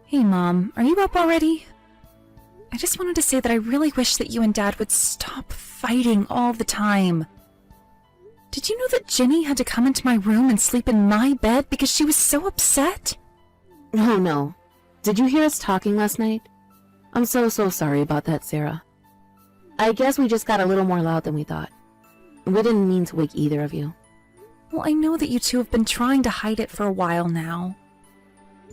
Hey Mom, are you up already? I just wanted to say that I really wish that you and Dad would stop fighting all the time. Did you know that Ginny had to come into my room and sleep in my bed because she was so upset? Oh no. Did you hear us talking last night? I'm so sorry about that, Sarah. I guess we just got a little more loud than we thought. We didn't mean to wake either of you. Well, I know that you two have been trying to hide it for a while now.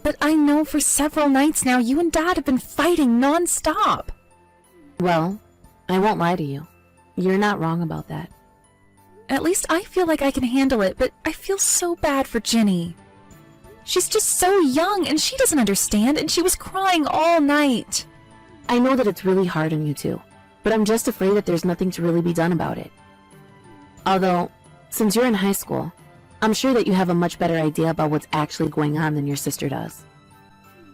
But I know for several nights now you and Dad have been fighting non-stop. Well, I won't lie to you. You're not wrong about that. At least I feel like I can handle it, but I feel so bad for Ginny. She's just so young and she doesn't understand, and she was crying all night. I know that it's really hard on you two, but I'm just afraid that there's nothing to really be done about it. Although, since you're in high school, I'm sure that you have a much better idea about what's actually going on than your sister does.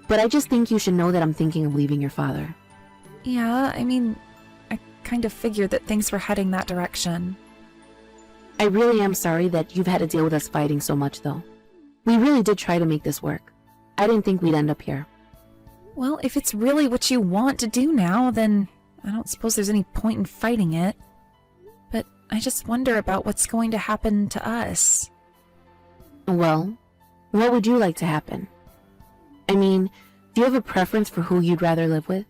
But I just think you should know that I'm thinking of leaving your father. Yeah, I mean, I kind of figured that things were heading that direction. I really am sorry that you've had to deal with us fighting so much, though. We really did try to make this work. I didn't think we'd end up here. Well, if it's really what you want to do now, then I don't suppose there's any point in fighting it. But I just wonder about what's going to happen to us. Well, what would you like to happen? I mean, do you have a preference for who you'd rather live with?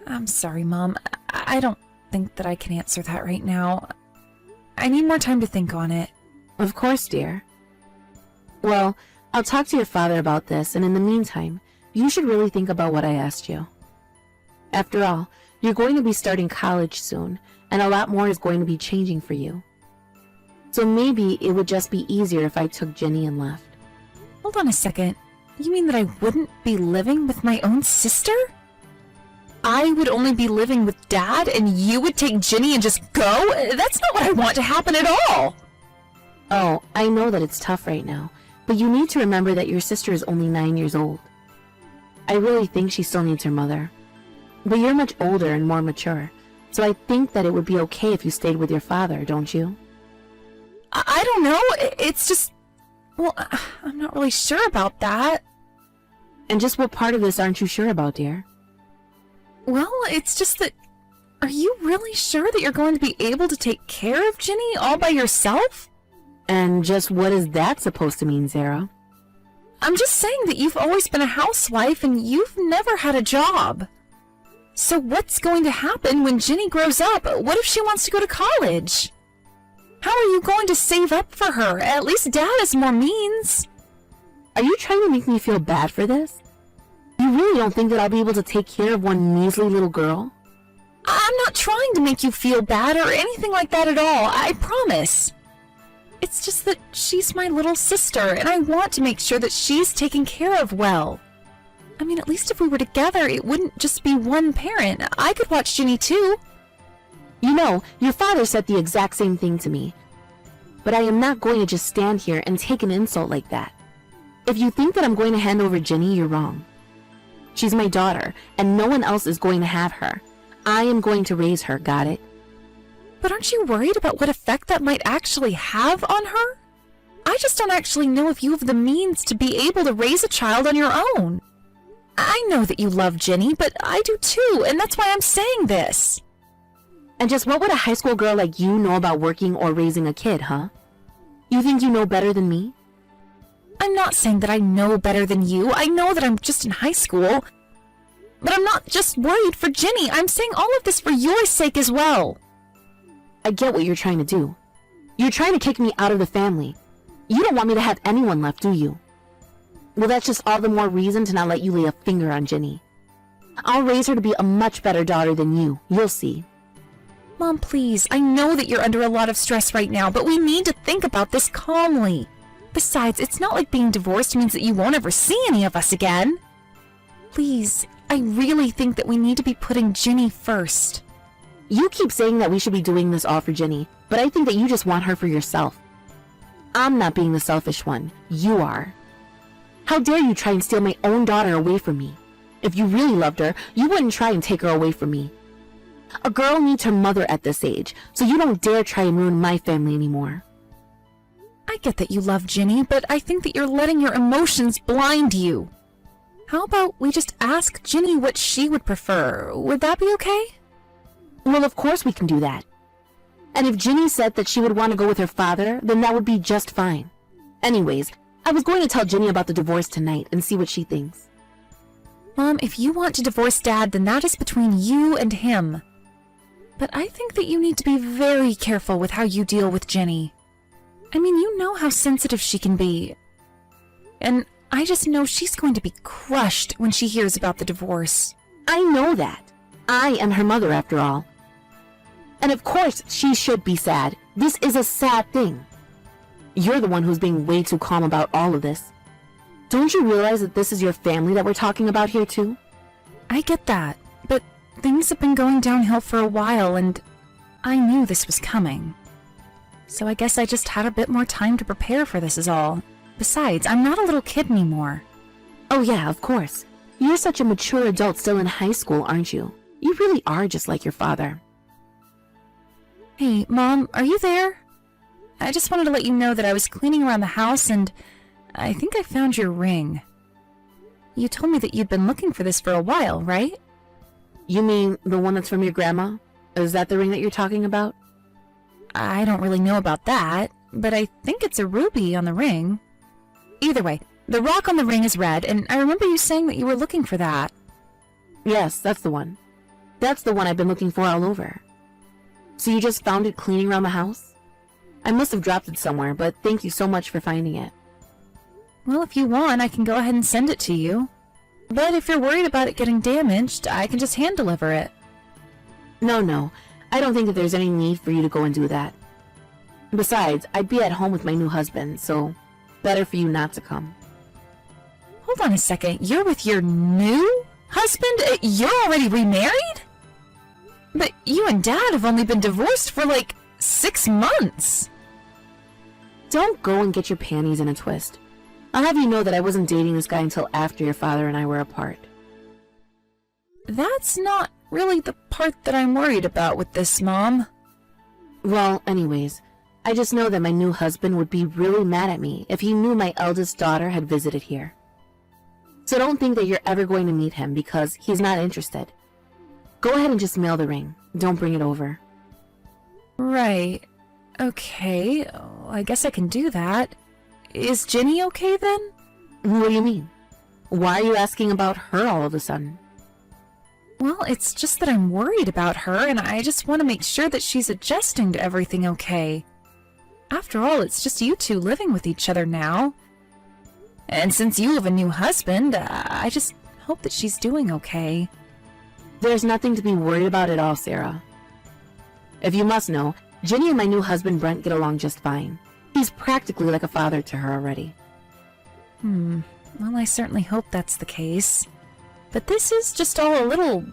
I'm sorry, Mom. I don't think that I can answer that right now. I need more time to think on it. Of course, dear. Well, I'll talk to your father about this, and in the meantime, you should really think about what I asked you. After all, you're going to be starting college soon, and a lot more is going to be changing for you. So maybe it would just be easier if I took Ginny and left. Hold on a second. You mean that I wouldn't be living with my own sister? I would only be living with Dad, and you would take Ginny and just go? That's not what I want to happen at all! Oh, I know that it's tough right now, but you need to remember that your sister is only 9 years old. I really think she still needs her mother. But you're much older and more mature, so I think that it would be okay if you stayed with your father, don't you? I don't know. It's just... Well, I'm not really sure about that. And just what part of this aren't you sure about, dear? Well, it's just that... Are you really sure that you're going to be able to take care of Ginny all by yourself? And just what is that supposed to mean, Sarah? I'm just saying that you've always been a housewife and you've never had a job. So what's going to happen when Ginny grows up? What if she wants to go to college? How are you going to save up for her? At least Dad has more means. Are you trying to make me feel bad for this? You really don't think that I'll be able to take care of one measly little girl? I'm not trying to make you feel bad or anything like that at all, I promise. It's just that she's my little sister, and I want to make sure that she's taken care of well. I mean, at least if we were together, it wouldn't just be one parent. I could watch Ginny too. You know, your father said the exact same thing to me. But I am not going to just stand here and take an insult like that. If you think that I'm going to hand over Ginny, you're wrong. She's my daughter, and no one else is going to have her. I am going to raise her, got it? But aren't you worried about what effect that might actually have on her? I just don't actually know if you have the means to be able to raise a child on your own. I know that you love Ginny, but I do too, and that's why I'm saying this. And just what would a high school girl like you know about working or raising a kid, huh? You think you know better than me? I'm not saying that I know better than you. I know that I'm just in high school. But I'm not just worried for Ginny. I'm saying all of this for your sake as well. I get what you're trying to do. You're trying to kick me out of the family. You don't want me to have anyone left, do you? Well, that's just all the more reason to not let you lay a finger on Ginny. I'll raise her to be a much better daughter than you. You'll see. Mom, please. I know that you're under a lot of stress right now, but we need to think about this calmly. Besides, it's not like being divorced means that you won't ever see any of us again. Please, I really think that we need to be putting Ginny first. You keep saying that we should be doing this all for Ginny, but I think that you just want her for yourself. I'm not being the selfish one. You are. How dare you try and steal my own daughter away from me? If you really loved her, you wouldn't try and take her away from me. A girl needs her mother at this age, so you don't dare try and ruin my family anymore. I get that you love Ginny, but I think that you're letting your emotions blind you. How about we just ask Ginny what she would prefer? Would that be okay? Well, of course we can do that. And if Ginny said that she would want to go with her father, then that would be just fine. Anyways, I was going to tell Ginny about the divorce tonight and see what she thinks. Mom, if you want to divorce Dad, then that is between you and him. But I think that you need to be very careful with how you deal with Ginny. I mean, you know how sensitive she can be. And I just know she's going to be crushed when she hears about the divorce. I know that. I am her mother, after all. And of course, she should be sad. This is a sad thing. You're the one who's being way too calm about all of this. Don't you realize that this is your family that we're talking about here, too? I get that, but things have been going downhill for a while, and I knew this was coming. So I guess I just had a bit more time to prepare for this is all. Besides, I'm not a little kid anymore. Oh yeah, of course. You're such a mature adult still in high school, aren't you? You really are just like your father. Hey, Mom, are you there? I just wanted to let you know that I was cleaning around the house and I think I found your ring. You told me that you'd been looking for this for a while, right? You mean the one that's from your grandma? Is that the ring that you're talking about? I don't really know about that, but I think it's a ruby on the ring. Either way, the rock on the ring is red, and I remember you saying that you were looking for that. Yes, that's the one. That's the one I've been looking for all over. So you just found it cleaning around the house? I must have dropped it somewhere, but thank you so much for finding it. Well, if you want, I can go ahead and send it to you. But if you're worried about it getting damaged, I can just hand deliver it. No. I don't think that there's any need for you to go and do that. Besides, I'd be at home with my new husband, so better for you not to come. Hold on a second. You're with your new husband? You're already remarried? But you and Dad have only been divorced for like 6 months. Don't go and get your panties in a twist. I'll have you know that I wasn't dating this guy until after your father and I were apart. That's not really the part that I'm worried about with this, Mom. Well, anyways, I just know that my new husband would be really mad at me if he knew my eldest daughter had visited here. So don't think that you're ever going to meet him because he's not interested. Go ahead and just mail the ring. Don't bring it over. Right. Okay. I guess I can do that. Is Ginny okay then? What do you mean? Why are you asking about her all of a sudden? Well, it's just that I'm worried about her, and I just want to make sure that she's adjusting to everything okay. After all, it's just you two living with each other now. And since you have a new husband, I just hope that she's doing okay. There's nothing to be worried about at all, Sarah. If you must know, Ginny and my new husband Brent get along just fine. He's practically like a father to her already. Well, I certainly hope that's the case. But this is just all a little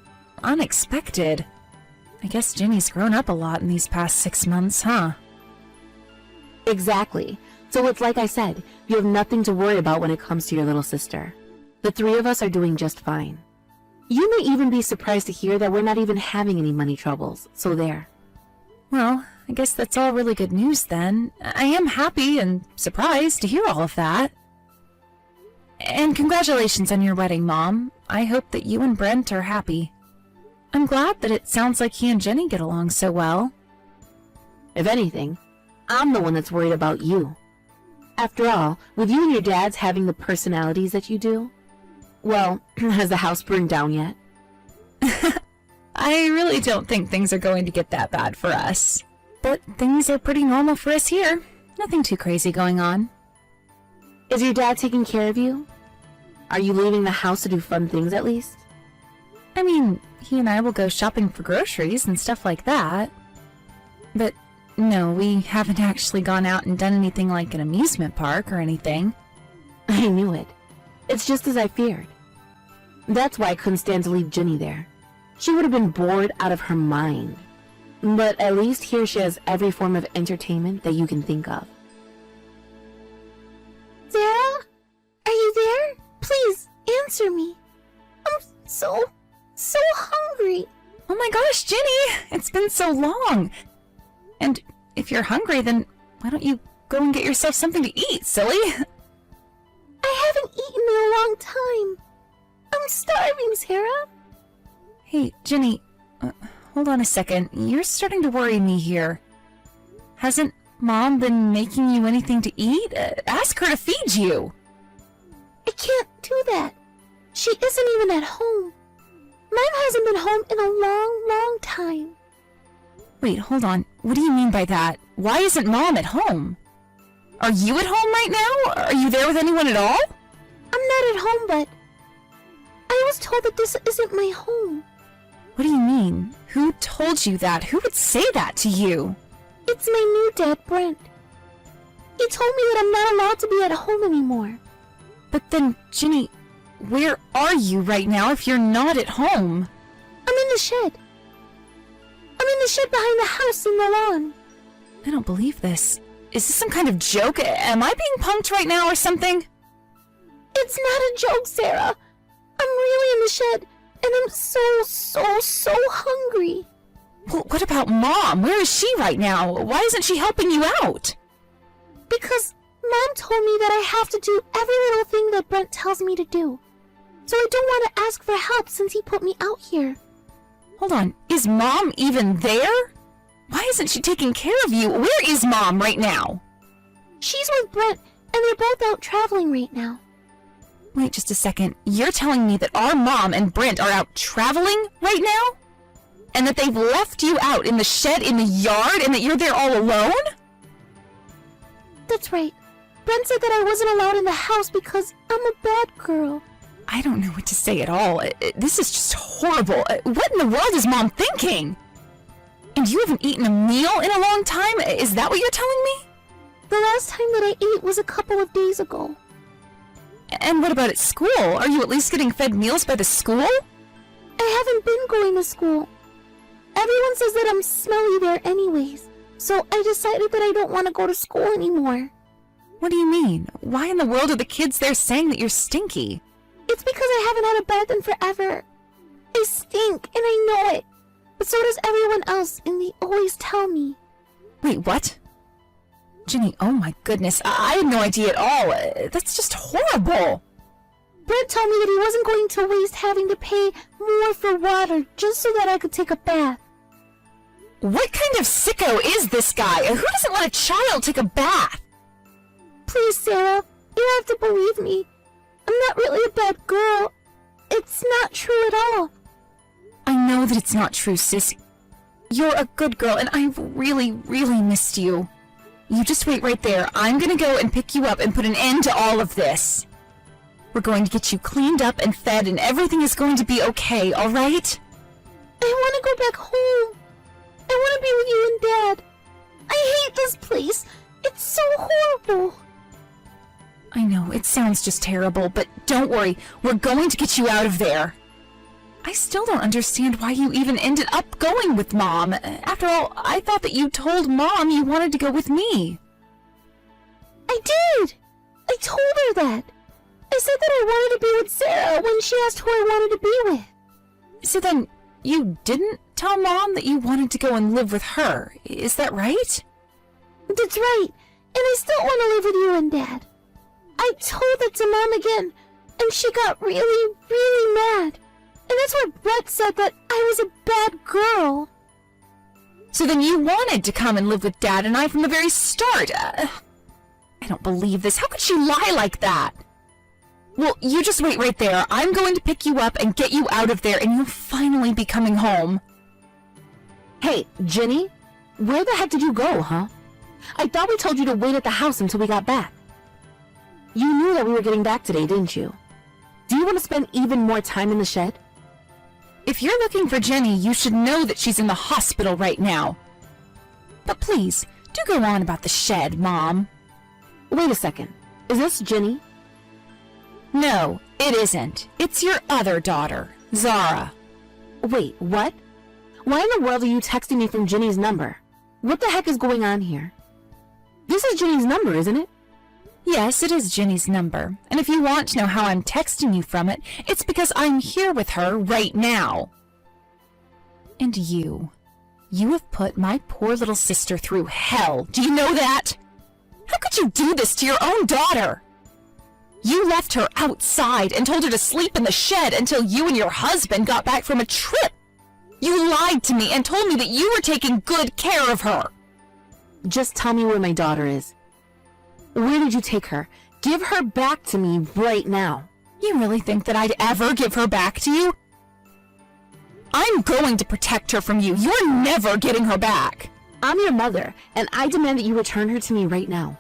unexpected. I guess Ginny's grown up a lot in these past 6 months, huh? Exactly. So it's like I said, you have nothing to worry about when it comes to your little sister. The three of us are doing just fine. You may even be surprised to hear that we're not even having any money troubles, so there. Well, I guess that's all really good news then. I am happy and surprised to hear all of that. And congratulations on your wedding, Mom. I hope that you and Brent are happy. I'm glad that it sounds like he and Jenny get along so well. If anything, I'm the one that's worried about you. After all, with you and your dads having the personalities that you do, well, has the house burned down yet? I really don't think things are going to get that bad for us. But things are pretty normal for us here. Nothing too crazy going on. Is your dad taking care of you? Are you leaving the house to do fun things at least? I mean, he and I will go shopping for groceries and stuff like that. But no, we haven't actually gone out and done anything like an amusement park or anything. I knew it. It's just as I feared. That's why I couldn't stand to leave Ginny there. She would have been bored out of her mind. But at least here she has every form of entertainment that you can think of. Sarah? Are you there? Please, answer me. I'm so hungry. Oh my gosh, Ginny! It's been so long! And if you're hungry, then why don't you go and get yourself something to eat, silly? I haven't eaten in a long time. starving, Sarah. Hey, Jenny, hold on a second. You're starting to worry me here. Hasn't Mom been making you anything to eat? Ask her to feed you. I can't do that. She isn't even at home. Mom hasn't been home in a long, long time. Wait, hold on. What do you mean by that? Why isn't Mom at home? Are you at home right now? Are you there with anyone at all? I'm not at home, but I was told that this isn't my home. What do you mean? Who told you that? Who would say that to you? It's my new dad, Brent. He told me that I'm not allowed to be at home anymore. But then, Jenny, where are you right now if you're not at home? I'm in the shed. I'm in the shed behind the house in the lawn. I don't believe this. Is this some kind of joke? Am I being punked right now or something? It's not a joke, Sarah. I'm really in the shed, and I'm so hungry. Well, what about Mom? Where is she right now? Why isn't she helping you out? Because Mom told me that I have to do every little thing that Brent tells me to do. So I don't want to ask for help since he put me out here. Hold on, is Mom even there? Why isn't she taking care of you? Where is Mom right now? She's with Brent, and they're both out traveling right now. Wait just a second. You're telling me that our Mom and Brent are out traveling right now? And that they've left you out in the shed in the yard and that you're there all alone? That's right. Brent said that I wasn't allowed in the house because I'm a bad girl. I don't know what to say at all. This is just horrible. What in the world is Mom thinking? And you haven't eaten a meal in a long time? Is that what you're telling me? The last time that I ate was a couple of days ago. And what about at school? Are you at least getting fed meals by the school? I haven't been going to school. Everyone says that I'm smelly there anyways, so I decided that I don't want to go to school anymore. What do you mean? Why in the world are the kids there saying that you're stinky? It's because I haven't had a bath in forever. I stink, and I know it. But so does everyone else, and they always tell me. Wait, what? Jenny, oh my goodness, I had no idea at all. That's just horrible. Brent told me that he wasn't going to waste having to pay more for water just so that I could take a bath. What kind of sicko is this guy? Who doesn't let a child take a bath? Please, Sarah, you have to believe me. I'm not really a bad girl. It's not true at all. I know that it's not true, sis. You're a good girl, and I've really, really missed you. You just wait right there. I'm gonna go and pick you up and put an end to all of this. We're going to get you cleaned up and fed, and everything is going to be okay, all right? I want to go back home. I want to be with you and Dad. I hate this place. It's so horrible. I know, it sounds just terrible, but don't worry. We're going to get you out of there. I still don't understand why you even ended up going with Mom. After all, I thought that you told Mom you wanted to go with me. I did. I told her that. I said that I wanted to be with Sarah when she asked who I wanted to be with. So then, you didn't tell Mom that you wanted to go and live with her, is that right? That's right, and I still want to live with you and Dad. I told that to Mom again, and she got really, really mad. And that's where Brett said that I was a bad girl. So then you wanted to come and live with Dad and I from the very start. I don't believe this. How could she lie like that? Well, you just wait right there. I'm going to pick you up and get you out of there, and you'll finally be coming home. Hey, Jenny, where the heck did you go, huh? I thought we told you to wait at the house until we got back. You knew that we were getting back today, didn't you? Do you want to spend even more time in the shed? If you're looking for Jenny, you should know that she's in the hospital right now. But please, do go on about the shed, Mom. Wait a second. Is this Jenny? No, it isn't. It's your other daughter, Zara. Wait, what? Why in the world are you texting me from Jenny's number? What the heck is going on here? This is Jenny's number, isn't it? Yes, it is Jenny's number. And if you want to know how I'm texting you from it, it's because I'm here with her right now. And you have put my poor little sister through hell. Do you know that? How could you do this to your own daughter? You left her outside and told her to sleep in the shed until you and your husband got back from a trip. You lied to me and told me that you were taking good care of her. Just tell me where my daughter is. Where did you take her? Give her back to me right now. You really think that I'd ever give her back to you? I'm going to protect her from you. You're never getting her back. I'm your mother, and I demand that you return her to me right now.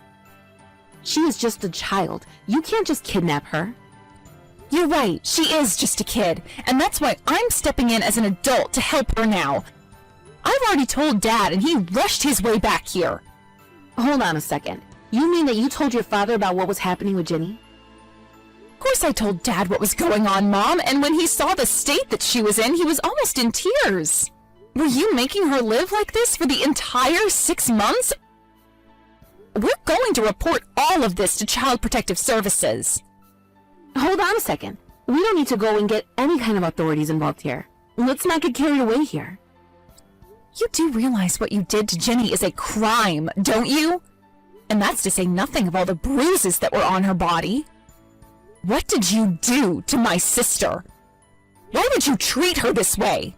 She is just a child. You can't just kidnap her. You're right, she is just a kid, and that's why I'm stepping in as an adult to help her now. I've already told Dad, and he rushed his way back here. Hold on a second. You mean that you told your father about what was happening with Ginny? Of course I told Dad what was going on, Mom, and when he saw the state that she was in, he was almost in tears. Were you making her live like this for the entire 6 months? We're going to report all of this to Child Protective Services. Hold on a second. We don't need to go and get any kind of authorities involved here. Let's not get carried away here. You do realize what you did to Ginny is a crime, don't you? And that's to say nothing of all the bruises that were on her body. What did you do to my sister? Why would you treat her this way?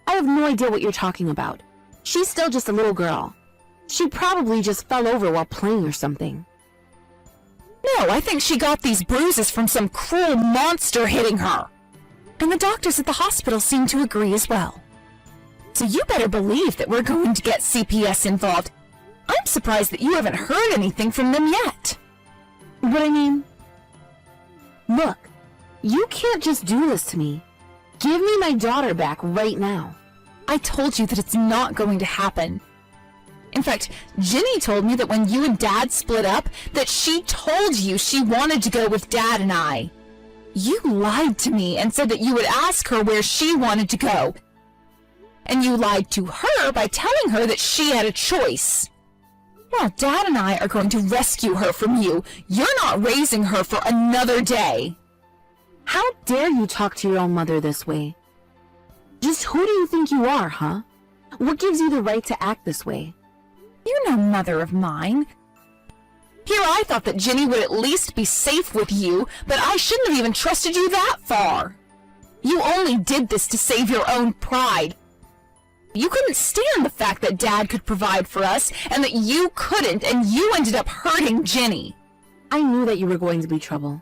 I have no idea what you're talking about. She's still just a little girl. She probably just fell over while playing or something. No, I think she got these bruises from some cruel monster hitting her. And the doctors at the hospital seem to agree as well. So you better believe that we're going to get CPS involved. I'm surprised that you haven't heard anything from them yet. But I mean... Look, you can't just do this to me. Give me my daughter back right now. I told you that it's not going to happen. In fact, Ginny told me that when you and Dad split up, that she told you she wanted to go with Dad and I. You lied to me and said that you would ask her where she wanted to go. And you lied to her by telling her that she had a choice. Well, Dad and I are going to rescue her from you. You're not raising her for another day. How dare you talk to your own mother this way? Just who do you think you are, huh? What gives you the right to act this way? You're no mother of mine. Here I thought that Ginny would at least be safe with you, but I shouldn't have even trusted you that far. You only did this to save your own pride. You couldn't stand the fact that Dad could provide for us, and that you couldn't, and you ended up hurting Ginny. I knew that you were going to be trouble.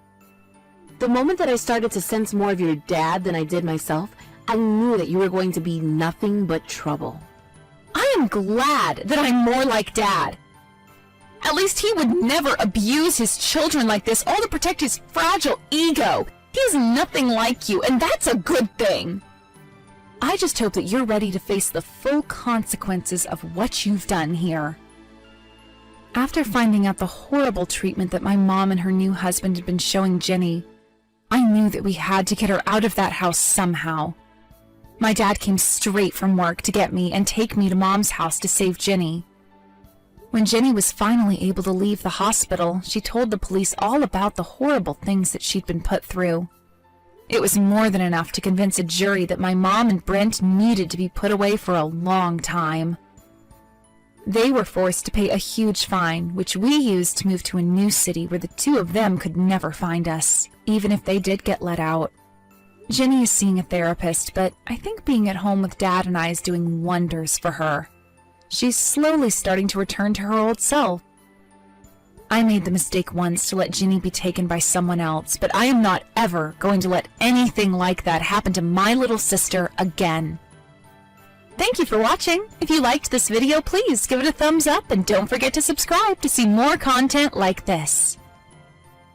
The moment that I started to sense more of your dad than I did myself, I knew that you were going to be nothing but trouble. I am glad that I'm more like Dad. At least he would never abuse his children like this, all to protect his fragile ego. He's nothing like you, and that's a good thing. I just hope that you're ready to face the full consequences of what you've done here. After finding out the horrible treatment that my mom and her new husband had been showing Ginny, I knew that we had to get her out of that house somehow. My dad came straight from work to get me and take me to Mom's house to save Ginny. When Ginny was finally able to leave the hospital, she told the police all about the horrible things that she'd been put through. It was more than enough to convince a jury that my mom and Brent needed to be put away for a long time. They were forced to pay a huge fine, which we used to move to a new city where the two of them could never find us, even if they did get let out. Ginny is seeing a therapist, but I think being at home with Dad and I is doing wonders for her. She's slowly starting to return to her old self. I made the mistake once to let Ginny be taken by someone else, but I am not ever going to let anything like that happen to my little sister again. Thank you for watching. If you liked this video, please give it a thumbs up and don't forget to subscribe to see more content like this.